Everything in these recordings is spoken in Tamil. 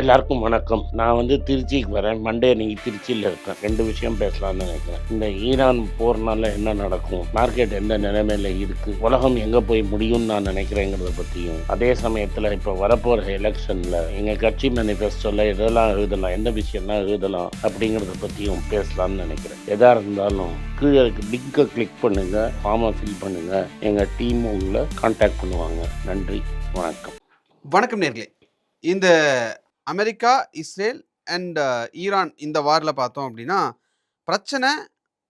எல்லாருக்கும் வணக்கம். நான் திருச்சிக்கு வரேன். மண்டே அன்னைக்கு திருச்சியில் இருக்கேன். 2 விஷயம் பேசலாம்னு நினைக்கிறேன். இந்த ஈரான் போர்னால என்ன நடக்கும், மார்க்கெட் எந்த நிலைமையில இருக்கு, உலகம் எங்கே போய் முடியும்னு நான் நினைக்கிறேங்கிறத பற்றியும், அதே சமயத்தில் இப்போ வரப்போகிற எலெக்ஷனில் எங்கள் கட்சி மேனிஃபெஸ்டோவில் எதெல்லாம் எழுதலாம், எந்த விஷயம்லாம் எழுதலாம் அப்படிங்கிறத பற்றியும் பேசலாம்னு நினைக்கிறேன். எதாக இருந்தாலும் கீழே லிங்கை கிளிக் பண்ணுங்கள், ஃபார்மை ஃபில் பண்ணுங்கள். எங்கள் டீம் உங்களை கான்டாக்ட் பண்ணுவாங்க. நன்றி, வணக்கம். வணக்கம் நேர்களே. இந்த அமெரிக்கா, இஸ்ரேல் அண்ட் ஈரான் இந்த வாரில் பார்த்தோம் அப்படின்னா, பிரச்சனை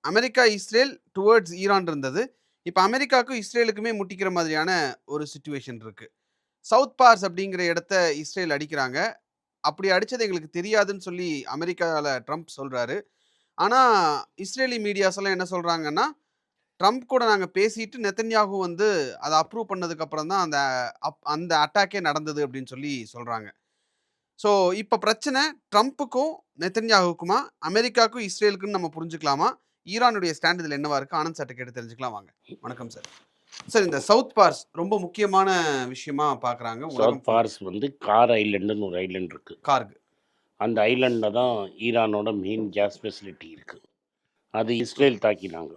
அமெரிக்கா, இஸ்ரேல் டுவர்ட்ஸ் ஈரான் இருந்தது. இப்போ அமெரிக்காவுக்கும் இஸ்ரேலுக்குமே முட்டிக்கிற மாதிரியான ஒரு சிச்சுவேஷன் இருக்குது. சவுத் பார்ஸ் அப்படிங்கிற இடத்த இஸ்ரேல் அடிக்கிறாங்க. அப்படி அடித்தது எங்களுக்கு தெரியாதுன்னு சொல்லி அமெரிக்காவில் ட்ரம்ப் சொல்கிறாரு. ஆனால் இஸ்ரேலி மீடியாஸ் எல்லாம் என்ன சொல்கிறாங்கன்னா, ட்ரம்ப் கூட நாங்கள் பேசிட்டு நெத்தன்யாகு அதை அப்ரூவ் பண்ணதுக்கப்புறம் தான் அந்த அட்டாக்கே நடந்தது அப்படின்னு சொல்லி சொல்கிறாங்க. ஸோ இப்போ பிரச்சனை ட்ரம்ப்புக்கும் நெத்தன்யாகுக்குமா, அமெரிக்காவுக்கும் இஸ்ரேலுக்குன்னு நம்ம புரிஞ்சுக்கலாமா? ஈரானுடைய ஸ்டாண்ட் இதில் என்னவா இருக்குது? ஆனந்த் சார்ட்ட கேட்டு தெரிஞ்சுக்கலாம் வாங்க. வணக்கம் சார். சார், இந்த சவுத் பார்ஸ் ரொம்ப முக்கியமான விஷயமா பார்க்குறாங்க. சவுத் பார்ஸ் கார் ஐலண்டுன்னு ஒரு ஐலண்ட் இருக்குது. கார்கு. அந்த ஐலண்டில் தான் ஈரானோட மெயின் கேஸ் ஃபெசிலிட்டி இருக்குது. அது இஸ்ரேல் தாக்கினாங்க.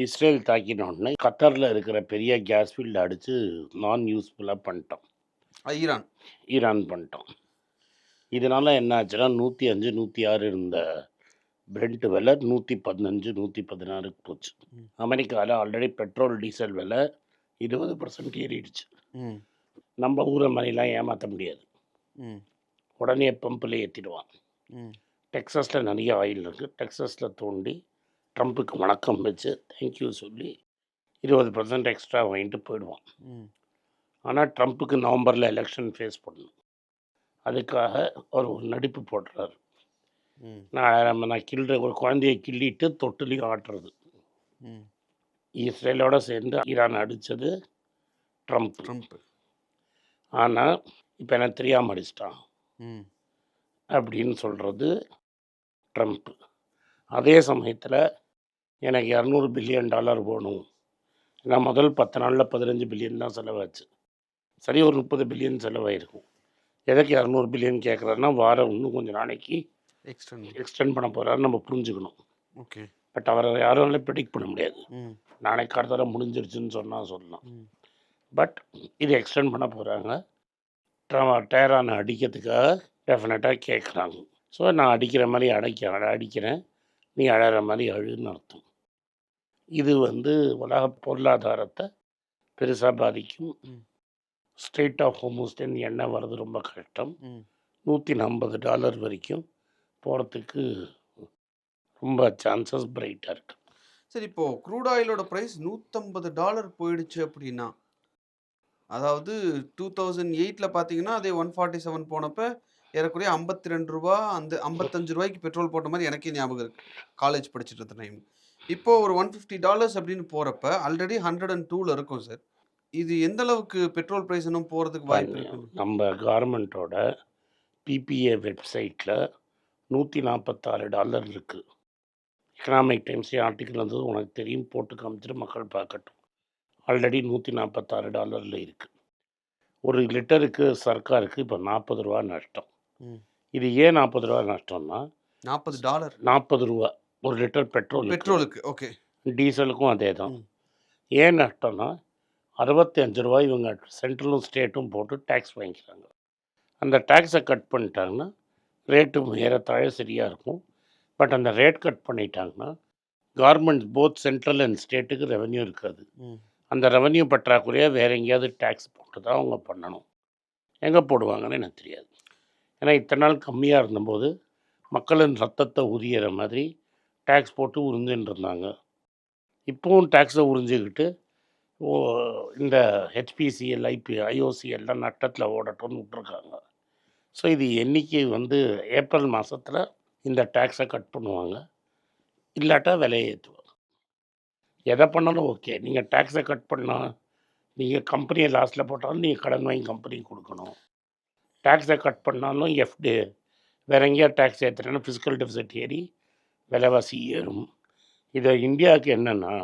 இஸ்ரேல் தாக்கினோடனே கத்தரில் இருக்கிற பெரிய கேஸ் ஃபீல்டு அடித்து நான் யூஸ்ஃபுல்லாக பண்ணிட்டோம். ஈரான் பண்ணிட்டோம். இதனால் என்ன ஆச்சுன்னா 105 106 இருந்த பிரெண்ட் விலை 115 116 போச்சு. அமெரிக்காவில் ஆல்ரெடி பெட்ரோல் டீசல் விலை 20% ஏறிடுச்சு. நம்ம ஊரை மாதிரிலாம் ஏமாற்ற முடியாது. உடனே பம்பில் ஏற்றிடுவான். டெக்ஸஸில் நிறைய ஆயில் இருக்குது. டெக்ஸஸில் தோண்டி ட்ரம்ப்புக்கு வணக்கம் வச்சு தேங்க்யூ சொல்லி 20% எக்ஸ்ட்ரா வாங்கிட்டு போயிடுவான். ஆனால் ட்ரம்ப்புக்கு நவம்பரில் எலெக்ஷன் ஃபேஸ் பண்ணணும். அதுக்காக அவர் ஒரு நடிப்பு போடுறாரு. நான் கிள்ற ஒரு குழந்தையை கிள்ளிட்டு தொட்டிலையும் ஆட்டுறது. இஸ்ரேலோட சேர்ந்து ஈரான் அடித்தது ட்ரம்ப். ஆனால் இப்போ எனக்கு தெரியாமல் அடிச்சிட்டான் அப்படின்னு சொல்கிறது ட்ரம்ப். அதே சமயத்தில் எனக்கு $200 பில்லியன் வேணும். நான் முதல் 10 நாளில் 15 பில்லியன் தான் செலவாச்சு. சரி, ஒரு 30 பில்லியன் செலவாயிருக்கும். எதுக்கு 200 பில்லியன் கேட்குறாருன்னா, வாரம் இன்னும் கொஞ்சம் நாளைக்கு எக்ஸ்டெண்ட் பண்ண போகிறாரு நம்ம புரிஞ்சுக்கணும். ஓகே. பட் அவரை யாரால ப்ரெடிக்ட் பண்ண முடியாது. நாளைக்கு அடுத்த முடிஞ்சிருச்சுன்னு சொல்லலாம். பட் இது எக்ஸ்டெண்ட் பண்ண போகிறாங்க. டேரானை அடிக்கிறதுக்காக டெஃபினட்டாக கேட்குறாங்க. ஸோ நான் அடிக்கிற மாதிரி அடிக்கிறேன், நீ அழகிற மாதிரி அழுன்னு அர்த்தம். இது உலக பொருளாதாரத்தை பெருசாக பாதிக்கும். ஸ்ட்ரெயிட் ஆஃப் ஹோர்முஸ்லேருந்து எண்ணெய் வர்றது ரொம்ப கஷ்டம். $150 வரைக்கும் போகிறதுக்கு ரொம்ப சான்சஸ் பிரைட்டாக இருக்குது. சரி, இப்போது க்ரூட் ஆயிலோட ப்ரைஸ் $150 போயிடுச்சு அப்படின்னா, அதாவது 2008 பார்த்தீங்கன்னா அதே 147 போனப்போ ஏறக்குறைய ₹52, அந்த $55 பெட்ரோல் போட்ட மாதிரி எனக்கே ஞாபகம் இருக்குது, காலேஜ் படிச்சுட்டு இருந்த டைம். இப்போது ஒரு $150 அப்படின்னு போகிறப்ப ஆல்ரெடி 102 இருக்கும் சார். இது எந்த அளவுக்கு பெட்ரோல் ப்ரைஸ் இன்னும் போகிறதுக்கு வாய்ப்பு இருக்கு? நம்ம கவர்மெண்ட்டோட பிபிஏ வெப்சைட்டில் $146 இருக்குது. எக்கனாமிக் டைம்ஸ் ஆர்டிக்கல் உனக்கு தெரியும், போட்டு காமிச்சிட்டு மக்கள் பார்க்கட்டும். ஆல்ரெடி $146 இருக்குது. ஒரு லிட்டருக்கு சர்க்காருக்கு இப்போ $40 நஷ்டம். இது ஏன் $40 நஷ்டம்னா, $40 ஒரு லிட்டர் பெட்ரோலுக்கு. ஓகே. டீசலுக்கும் அதே தான். ஏன் நஷ்டம்னா, $65 இவங்க சென்ட்ரலும் ஸ்டேட்டும் போட்டு டேக்ஸ் வாங்கிக்கிறாங்க. அந்த டேக்ஸை கட் பண்ணிட்டாங்கன்னா ரேட்டு ஏறத்தாழ சரியாக இருக்கும். பட் அந்த ரேட் கட் பண்ணிட்டாங்கன்னா கவர்மெண்ட் போத் சென்ட்ரல் அண்ட் ஸ்டேட்டுக்கு ரெவன்யூ இருக்காது. அந்த ரெவன்யூ பற்றாக்குறையாக வேறு எங்கேயாவது டேக்ஸ் போட்டு தான் அவங்க பண்ணணும். எங்கே போடுவாங்கன்னு எனக்கு தெரியாது. ஏன்னா இத்தனை நாள் கம்மியாக இருந்தபோது மக்களின் ரத்தத்தை உரியிற மாதிரி டேக்ஸ் போட்டு உறிஞ்சின்னு இருந்தாங்க. இப்போவும் டேக்ஸை உறிஞ்சிக்கிட்டு இந்த ஹெச்பிசிஎல் ஐஓசி எல்லாம் நட்டத்தில் ஓடட்டும்னு விட்ருக்காங்க. ஸோ இது என்றைக்கு ஏப்ரல் மாதத்தில் இந்த டேக்ஸை கட் பண்ணுவாங்க, இல்லாட்டா விலையை ஏற்றுவாங்க. எதை பண்ணாலும் ஓகே. நீங்கள் டேக்ஸை கட் பண்ணால் நீங்கள் கம்பெனியை லாஸ்ட்டில் போட்டாலும் நீங்கள் கடன் வாங்கி கம்பெனிக்கு கொடுக்கணும். டேக்ஸை கட் பண்ணாலும் வேறு எங்கேயா டேக்ஸ் ஏற்றுறேன்னா ஃபிஸ்கல் டெபிசிட் ஏறி விலைவாசி ஏறும். இதை இந்தியாவுக்கு என்னென்னா,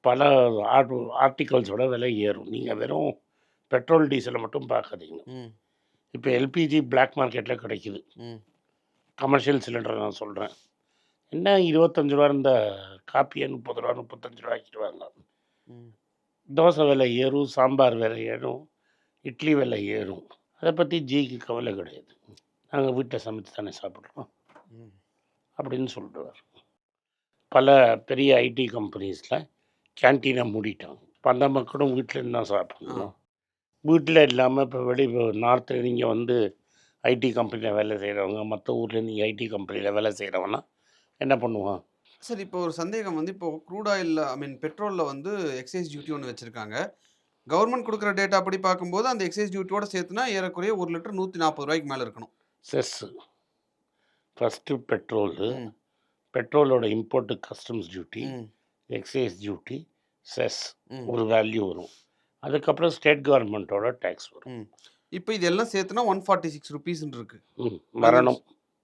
பல ஆர்டிகல்ஸோட விலை ஏறும். நீங்கள் வெறும் பெட்ரோல் டீசலை மட்டும் பார்க்காதீங்க. இப்போ எல்பிஜி பிளாக் மார்க்கெட்டில் கிடைக்குது. ம். கமர்ஷியல் சிலிண்டர் நான் சொல்கிறேன். என்ன ரூ. 25 இருந்த காப்பியை ரூ. 30 ரூ. 35 ஆக்கிடுவாங்க. ம். தோசை விலை ஏறும், சாம்பார் விலை ஏறும், இட்லி விலை ஏறும். அதை பற்றி ஜிக்கு கவலை கிடையாது. நாங்கள் வீட்டில் சமைச்சு தானே சாப்பிட்றோம் ம். அப்படின்னு சொல்லிடுவார். பல பெரிய ஐடி கம்பெனிஸில் கேன்டீனை மூடிட்டாங்க. இப்போ அந்த மக்களும் வீட்டில் இருந்து தான் சாப்பிடணும். வீட்டில் இல்லாமல் இப்போ நார்த்தில் நீங்கள் வந்து ஐடி கம்பெனியில் வேலை செய்கிறவங்க, மற்ற ஊரில் நீங்கள் ஐடி கம்பெனியில் வேலை செய்கிறவங்கன்னா என்ன பண்ணுவான்? சார் இப்போ ஒரு சந்தேகம் வந்து இப்போ க்ரூட் ஆயிலில் பெட்ரோலில் வந்து எக்ஸைஸ் டியூட்டி ஒன்று வச்சுருக்காங்க. கவர்மெண்ட் கொடுக்குற டேட்டா அப்படி பார்க்கும்போது அந்த எக்ஸைஸ் டியூட்டியோட சேர்த்துனா ஏறக்குறைய 1 லிட்டர் 140 ரூபாய்க்கு மேலே இருக்கணும். செஸ்ஸு ஃபஸ்ட்டு பெட்ரோலு, ம். பெட்ரோலோட இம்போர்ட்டு கஸ்டம்ஸ் டியூட்டி, ம். எக்ஸைஸ் டியூட்டி, செஸ் ம். ஒரு வேல்யூ வரும். அதுக்கப்புறம் ஸ்டேட் கவர்மெண்ட்டோட டேக்ஸ் வரும். ம். இப்போ இதெல்லாம் சேர்த்துனா 146 ருபீஸ்ன்னு இருக்கு வரணும்.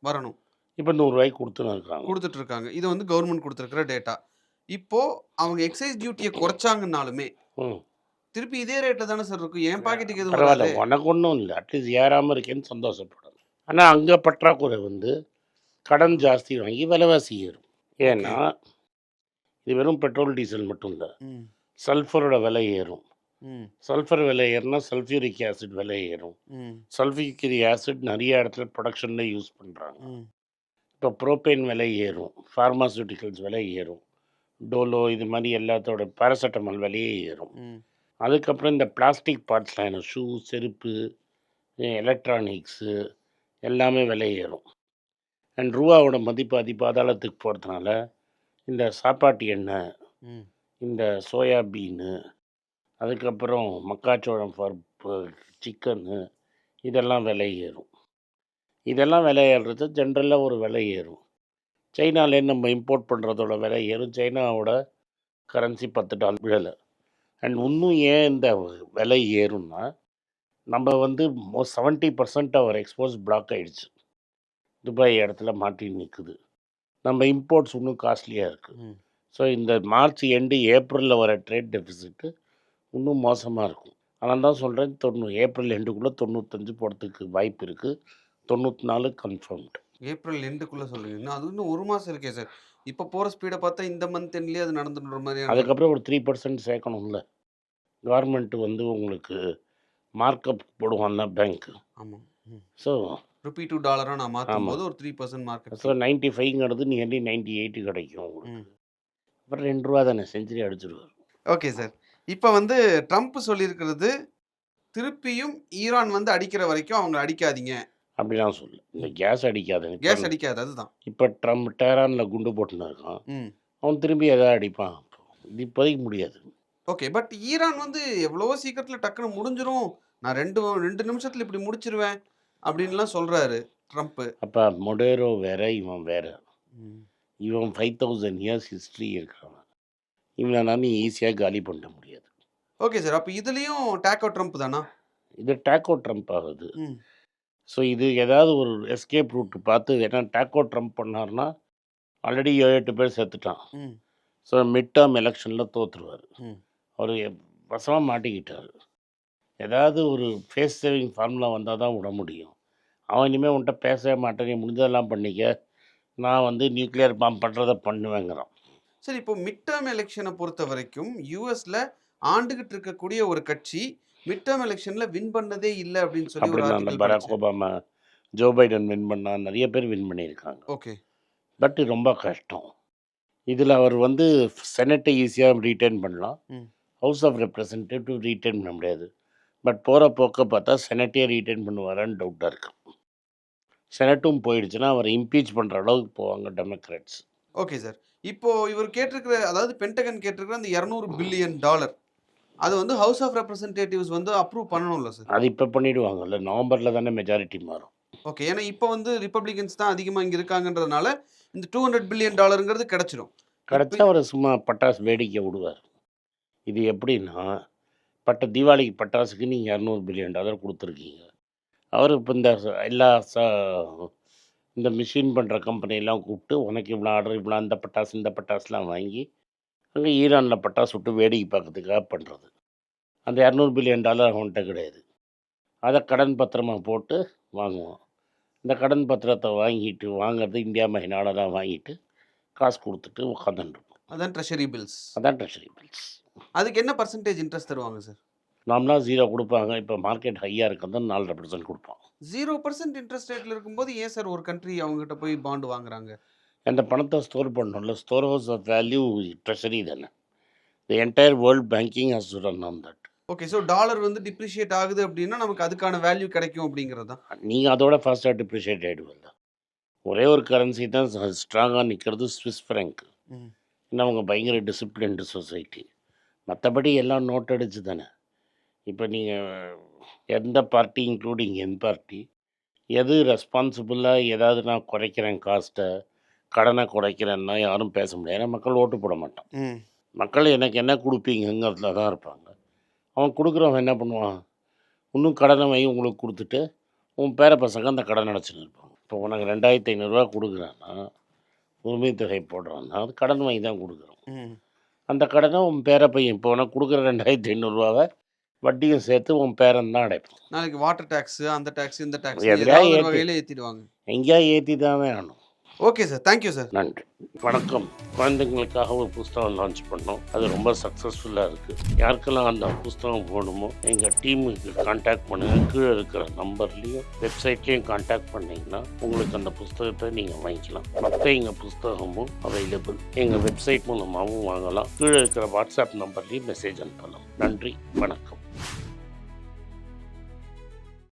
வரணும் இப்போ 100 ரூபாய்க்கு கொடுத்துன்னு இருக்காங்க. கொடுத்துட்டு இருக்காங்க. இது வந்து கவர்மெண்ட் கொடுத்துருக்கிற டேட்டா. இப்போ அவங்க எக்ஸைஸ் டியூட்டியை குறைச்சாங்கன்னாலுமே ம் திருப்பி இதே ரேட்டில் தானே சார் இருக்கும். என் பாக்கெட்டுக்கு எதுவும் பரவாயில்ல, வராது. உனக்கு ஒன்றும் இல்லை, அட்லீஸ்ட் ஏறாமல் இருக்கேன்னு சந்தோஷப்படணும். ஆனால் அங்கே பற்றாக்குறை வந்து கடன் ஜாஸ்தி வாங்கி விலைவாசி ஏறும். ஏன்னா இது வெறும் பெட்ரோல் டீசல் மட்டும் இல்லை, ம். சல்ஃபரோட விலை ஏறும். ம். சல்ஃபர் விலை ஏறுனா சல்ஃபியூரிக் ஆசிட் விலை ஏறும். ம். சல்ஃபியூரிக் ஆசிட் நிறைய இடத்துல ப்ரொடக்ஷனில் யூஸ் பண்ணுறாங்க. ம். இப்போ ப்ரோபேன் விலை ஏறும், ஃபார்மாசூட்டிக்கல்ஸ் விலை ஏறும், டோலோ இது மாதிரி எல்லாத்தோட பேராசெட்டமால் விலையே ஏறும். ம். அதுக்கப்புறம் இந்த பிளாஸ்டிக் பார்ட்ஸ்லாம் ஏறும், ஷூ, செருப்பு, எலக்ட்ரானிக்ஸு எல்லாமே விலை ஏறும். அண்ட் ரூபாவோட மதிப்பு அதிபாதாளத்துக்கு போகிறதுனால இந்த சாப்பாட்டு எண்ணெய், ம். இந்த சோயாபீனு, அதுக்கப்புறம் மக்காச்சோளம் பருப்பு, சிக்கனு இதெல்லாம் விலை ஏறும். இதெல்லாம் விலை ஏறுறது ஜென்ரலாக ஒரு விலை ஏறும். சைனாலேருந்து நம்ம இம்போர்ட் பண்ணுறதோட விலை ஏறும். சைனாவோட கரன்சி $10 விழலை. அண்ட் இன்னும் ஏன் இந்த விலை ஏறும்னா, நம்ம வந்து 70% அவர் எக்ஸ்போர்ட்ஸ் பிளாக் ஆகிடுச்சு. துபாய் இடத்துல மாட்டி நிற்குது. நம்ம இம்போர்ட்ஸ் இன்னும் காஸ்ட்லியாக இருக்குது. ம். ஸோ இந்த மார்ச் எண்டு ஏப்ரலில் வர ட்ரேட் டெஃபிசிட்டு இன்னும் மோசமாக இருக்கும். அதனால தான் சொல்கிறேன், ஏப்ரல் எண்டுக்குள்ளே 95 போகிறதுக்கு வாய்ப்பு இருக்குது. 94 கன்ஃபார்ம்டு. ஏப்ரல் எண்டுக்குள்ளே சொல்கிறீங்கன்னா அது இன்னும் 1 மாதம் இருக்கே சார். இப்போ போகிற ஸ்பீடை பார்த்தா இந்த மந்த் எண்ட்லேயே அது நடந்துடுற மாதிரியான. அதுக்கப்புறம் ஒரு 3% சேர்க்கணும்ல. கவர்மெண்ட் வந்து உங்களுக்கு மார்க்கப் போடுவான்னா பேங்க்கு. ஆமாம். ம். ஸோ ருபி டு டாலராக நான் மாற்றும் போது ஒரு 3% மார்க்கெட். ஸோ 95ங்கிறது நியர்லி 98 கிடைக்கும் உங்களுக்கு. அப்புறம் $2 தானே, செஞ்சுரி அடிச்சிடுவார். Okay sir. இப்போ வந்து ட்ரம்ப் சொல்லியிருக்கிறது திருப்பியும் ஈரான் வந்து அடிக்கிற வரைக்கும் அவங்க அடிக்காதீங்க. அப்படிலாம் சொல்லு, இந்த கேஸ் அடிக்காதுன்னு. கேஸ் அடிக்காது அதுதான். இப்போ ட்ரம்ப் டேரானில் குண்டு போட்டுன்னு இருக்கான். ம். அவன் திரும்பி எதாவது அடிப்பான். இது இப்போதைக்கு முடியாது. ஓகே. பட் ஈரான் வந்து எவ்வளவோ சீக்கிரத்தில் டக்குன்னு முடிஞ்சிரும், நான் 2 நிமிஷத்தில் இப்படி முடிச்சிருவேன் அப்படின்லாம் சொல்கிறாரு ட்ரம்ப்பு. அப்போ மொடேரோ வேற, இவன் வேற. ம். இவன் 5000 இயர்ஸ் ஹிஸ்ட்ரி இருக்கான். இவனை நான் ஈஸியாக காலி பண்ண முடியாது. Okay sir. அப்போ இதுலேயும் டேக்கோ ட்ரம்ப் தானா? இது டேக்கோ ட்ரம்ப் ஆகுது. ம். ஸோ இது ஏதாவது ஒரு எஸ்கேப் ரூட் பார்த்து, ஏன்னா டேக்கோ ட்ரம்ப் பண்ணார்னா ஆல்ரெடி 7-8 பேர் செத்துட்டான். ம். ஸோ மிட் டேர்ம் எலெக்ஷனில் தோற்றுருவார். ம். அவர் வசமாக மாட்டிக்கிட்டார். ஏதாவது ஒரு ஃபேஸ் சேவிங் ஃபார்முலா வந்தால் தான் விட முடியும். அவன் இனிமேல் உன்கிட்ட பேசவே மாட்டேன், நீ முடிஞ்சதெல்லாம் பண்ணிக்க, நான் வந்து நியூக்ளியர் பாம்பு பண்ணுறதை பண்ணுவேங்கிறான். சரி. இப்போ மிட் டேர்ம் எலெக்ஷனை பொறுத்த வரைக்கும் யூஎஸ்ல ஆண்டுகிட்டு இருக்கக்கூடிய ஒரு கட்சி மிட் டேர்ம் எலெக்ஷன்ல வின் பண்ணதே இல்லை அப்படின்னு சொல்லி ஒரு அப்படின்னா அந்த ஆர்டிகல் பராக் படிச்சேன். ஒபாமா, ஜோ பைடன் வின் பண்ணா, நிறைய பேர் வின் பண்ணியிருக்காங்க. ஓகே. பட் ரொம்ப கஷ்டம். இதில் அவர் வந்து செனட்டை ஈஸியாக ரீட்டைன் பண்ணலாம், ம். ஹவுஸ் ஆஃப் ரெப்ரசன்டேட்டிவ் ரீட்டைன் பண்ண முடியாது. பட் போகிற போக்க பார்த்தா செனட்டே ரீட்டைன் பண்ணுவாரான்னு டவுட்டாக இருக்கு. செனட்டும் போயிடுச்சுன்னா அவரை இம்பீச் பண்ணுற அளவுக்கு போவாங்க டெமோக்ராட்ஸ். Okay sir. இப்போ இவர் கேட்டிருக்கிற, அதாவது பென்டகன் கேட்டிருக்கிற அந்த $200 பில்லியன் அது வந்து ஹவுஸ் ஆஃப் ரெப்ரசன்டேட்டிவ்ஸ் வந்து அப்ரூவ் பண்ணணும்ல சார்? அது இப்போ பண்ணிவிடுவாங்கல்ல, நவம்பரில் தானே மெஜாரிட்டி மாறும். ஓகே. ஏன்னா இப்போ வந்து ரிப்பப்ளிகன்ஸ் தான் அதிகமாக இங்கே இருக்காங்கன்றதுனால இந்த $200 பில்லியன் கிடைச்சிடும். கிடச்சா அவர் சும்மா பட்டாசு வேடிக்கை விடுவார். இது எப்படின்னா, தீபாவளிக்கு பட்டாசுக்கு நீங்கள் $200 பில்லியன் கொடுத்துருக்கீங்க. அவர் இப்போ இந்த மிஷின் பண்ணுற கம்பெனியெல்லாம் கூப்பிட்டு, உனக்கு இவ்வளோ ஆர்டர், இவ்வளோ அந்த பட்டாசு இந்த பட்டாசுலாம் வாங்கி அங்கே ஈரானில் பட்டாசு விட்டு வேடிக்கை பார்க்கறதுக்காக பண்ணுறது. அந்த $200 பில்லியன் அவன்கிட்ட கிடையாது. அதை கடன் பத்திரமா போட்டு வாங்குவோம். இந்த கடன் பத்திரத்தை வாங்குறது இந்தியா மஹினாலலாம் வாங்கிட்டு காசு கொடுத்துட்டு உட்காந்துருப்போம். அதான் ட்ரெஷரி பில்ஸ். அதான் ட்ரெஷரி பில்ஸ். அதுக்கு என்ன பர்சன்டேஜ் இன்ட்ரெஸ்ட் தருவாங்க சார்? நார்மலாக 0 கொடுப்பாங்க. இப்போ மார்க்கெட் ஹையாக இருக்கிறது 4% கொடுப்பாங்க. 0% இன்ட்ரெஸ்ட் ரேட்ல இருக்கும்போது ஏன் சார் ஒரு கண்ட்ரி அவங்ககிட்ட போய் பாண்ட் வாங்குறாங்க? அந்த பணத்தை ஸ்டோர் பண்ணணும்ல. Storehouse of value treasury தானே. The entire world banking has to run on that. Okay. So dollar வந்து டிப்ரிஷியேட் ஆகுது அப்படின்னா நமக்கு அதுக்கான வேல்யூ கிடைக்கும் அப்படிங்கிறது தான். நீங்கள் அதோட ஃபாஸ்ட்டாக டிப்ரிஷியேட் ஆகிடுவீங்க. ஒரே ஒரு கரன்சி தான் ஸ்ட்ராங்காக நிற்கிறது, ஸ்விஸ் ஃப்ராங்க். இன்னும் அவங்க பயங்கர டிசிப்ளின்டு சொசைட்டி. மற்றபடி எல்லாம் நோட் அடிச்சு தானே. இப்போ நீங்கள் எந்த பார்ட்டி இன்க்ளூடிங் என் பார்ட்டி எது ரெஸ்பான்சிபிளாக ஏதாவது நான் குறைக்கிறேன் காஸ்ட்டை, கடனை குறைக்கிறேன்னா யாரும் பேச முடியாது. ஏன்னா மக்கள் ஓட்டு போட மாட்டான். மக்கள் எனக்கு என்ன கொடுப்பீங்கிறதுல தான் இருப்பாங்க. அவன் கொடுக்குறவன் என்ன பண்ணுவான், இன்னும் கடனை வாங்கி உங்களுக்கு கொடுத்துட்டு உன் பேர பசங்க அந்த கடன் அடைச்சின்னு இருப்பாங்க. இப்போ உனக்கு 2500 கொடுக்குறான்னா, உரிமை தொகை போடுறான்னா அது கடன் வாங்கி தான் கொடுக்குறோம். அந்த கடனை உன் பேர பையன் இப்போ உனக்கு கொடுக்குற 2500 வட்டியும் சேர்த்து உன் பேரன் தான் அடைப்பான். நாளைக்கு வாட்டர் டாக்ஸ், அந்த டாக்ஸ், இந்த டாக்ஸ் எதுலயா ஏதாவது ஒரு ஏத்தி- வகையில ஏத்திடுவாங்க. எங்கேயா ஏற்றி தான் வேணும். Okay sir, thank you sir. நன்றி, வணக்கம். குழந்தைங்களுக்காக ஒரு புஸ்தகம் லான்ச் பண்ணோம். அது ரொம்ப சக்ஸஸ்ஃபுல்லாக இருக்குது. யாருக்கெல்லாம் அந்த புஸ்தகம் வேணுமோ எங்கள் டீமுக்கு கான்டாக்ட் பண்ணுங்கள். கீழே இருக்கிற நம்பர்லேயும் வெப்சைட்லேயும் கான்டாக்ட் பண்ணிங்கன்னா உங்களுக்கு அந்த புஸ்தகத்தை நீங்கள் வாங்கிக்கலாம். மற்ற எங்கள் புஸ்தகமும் அவைலபிள். எங்கள் வெப்சைட் மூலமாகவும் வாங்கலாம். கீழே இருக்கிற வாட்ஸ்அப் நம்பர்லேயும் மெசேஜ் அனுப்பலாம். நன்றி, வணக்கம்.